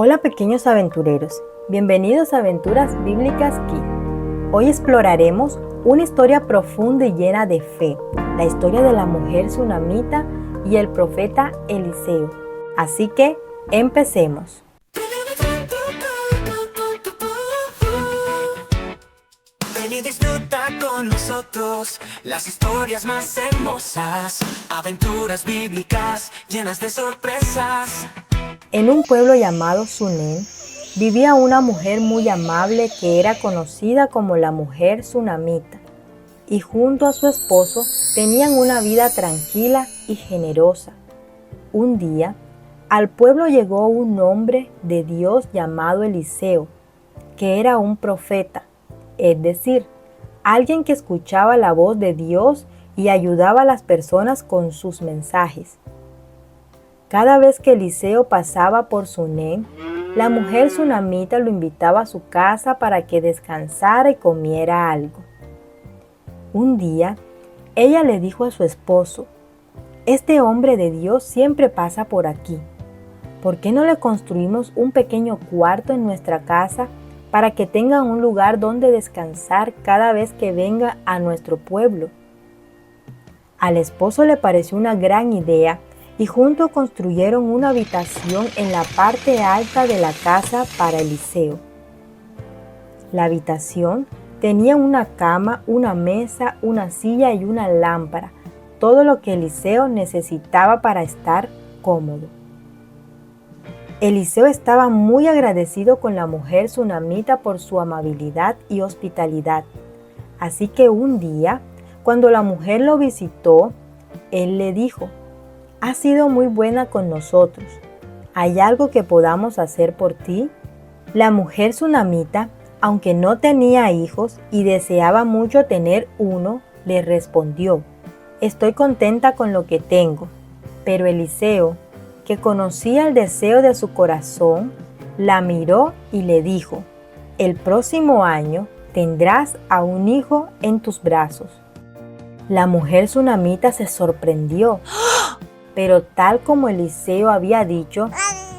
Hola pequeños aventureros, bienvenidos a Aventuras Bíblicas Kids. Hoy exploraremos una historia profunda y llena de fe, la historia de la mujer sunamita y el profeta Eliseo. Así que, empecemos. Ven y disfruta con nosotros las historias más hermosas, aventuras bíblicas llenas de sorpresas. En un pueblo llamado Sunem, vivía una mujer muy amable que era conocida como la mujer sunamita, y junto a su esposo tenían una vida tranquila y generosa. Un día, al pueblo llegó un hombre de Dios llamado Eliseo, que era un profeta, es decir, alguien que escuchaba la voz de Dios y ayudaba a las personas con sus mensajes. Cada vez que Eliseo pasaba por Sunem, la mujer sunamita lo invitaba a su casa para que descansara y comiera algo. Un día, ella le dijo a su esposo: «Este hombre de Dios siempre pasa por aquí. ¿Por qué no le construimos un pequeño cuarto en nuestra casa para que tenga un lugar donde descansar cada vez que venga a nuestro pueblo?» Al esposo le pareció una gran idea y juntos construyeron una habitación en la parte alta de la casa para Eliseo. La habitación tenía una cama, una mesa, una silla y una lámpara, todo lo que Eliseo necesitaba para estar cómodo. Eliseo estaba muy agradecido con la mujer sunamita por su amabilidad y hospitalidad. Así que un día, cuando la mujer lo visitó, él le dijo: «Has sido muy buena con nosotros. ¿Hay algo que podamos hacer por ti?» La mujer sunamita, aunque no tenía hijos y deseaba mucho tener uno, le respondió: «Estoy contenta con lo que tengo». Pero Eliseo, que conocía el deseo de su corazón, la miró y le dijo: «El próximo año tendrás a un hijo en tus brazos». La mujer sunamita se sorprendió, pero tal como Eliseo había dicho,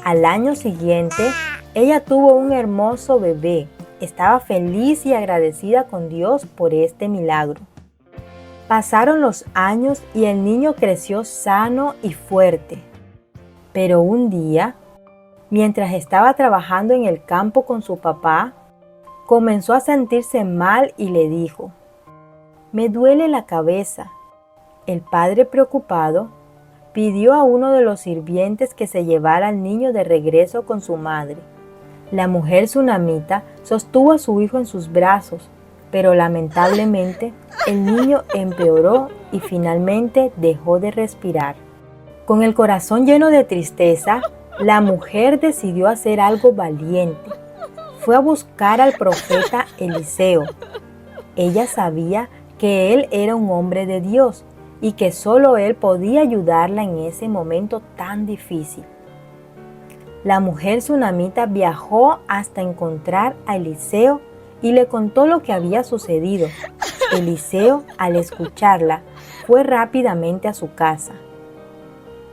al año siguiente ella tuvo un hermoso bebé. Estaba feliz y agradecida con Dios por este milagro. Pasaron los años y el niño creció sano y fuerte. Pero un día, mientras estaba trabajando en el campo con su papá, comenzó a sentirse mal y le dijo: «Me duele la cabeza». El padre, preocupado, pidió a uno de los sirvientes que se llevara al niño de regreso con su madre. La mujer sunamita sostuvo a su hijo en sus brazos, pero lamentablemente el niño empeoró y finalmente dejó de respirar. Con el corazón lleno de tristeza, la mujer decidió hacer algo valiente. Fue a buscar al profeta Eliseo. Ella sabía que él era un hombre de Dios y que solo él podía ayudarla en ese momento tan difícil. La mujer sunamita viajó hasta encontrar a Eliseo y le contó lo que había sucedido. Eliseo, al escucharla, fue rápidamente a su casa.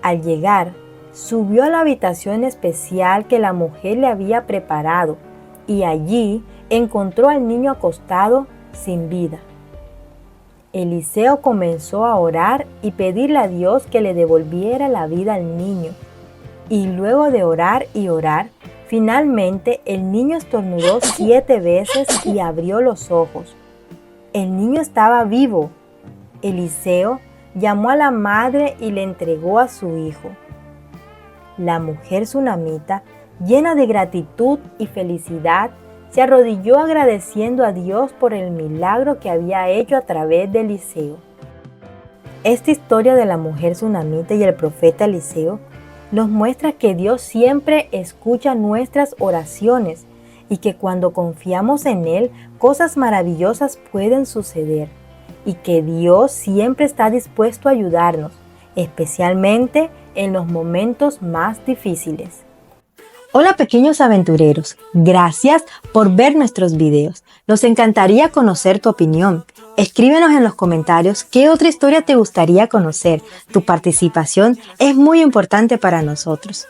Al llegar, subió a la habitación especial que la mujer le había preparado y allí encontró al niño acostado sin vida. Eliseo comenzó a orar y pedirle a Dios que le devolviera la vida al niño. Y luego de orar y orar, finalmente el niño estornudó 7 veces y abrió los ojos. El niño estaba vivo. Eliseo llamó a la madre y le entregó a su hijo. La mujer sunamita, llena de gratitud y felicidad, se arrodilló agradeciendo a Dios por el milagro que había hecho a través de Eliseo. Esta historia de la mujer sunamita y el profeta Eliseo nos muestra que Dios siempre escucha nuestras oraciones y que cuando confiamos en Él, cosas maravillosas pueden suceder, y que Dios siempre está dispuesto a ayudarnos, especialmente en los momentos más difíciles. Hola pequeños aventureros, gracias por ver nuestros videos. Nos encantaría conocer tu opinión. Escríbenos en los comentarios qué otra historia te gustaría conocer. Tu participación es muy importante para nosotros.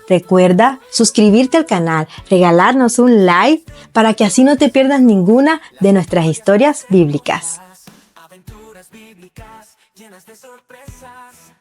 Recuerda suscribirte al canal, regalarnos un like para que así no te pierdas ninguna de nuestras historias bíblicas. Aventuras bíblicas llenas de sorpresas.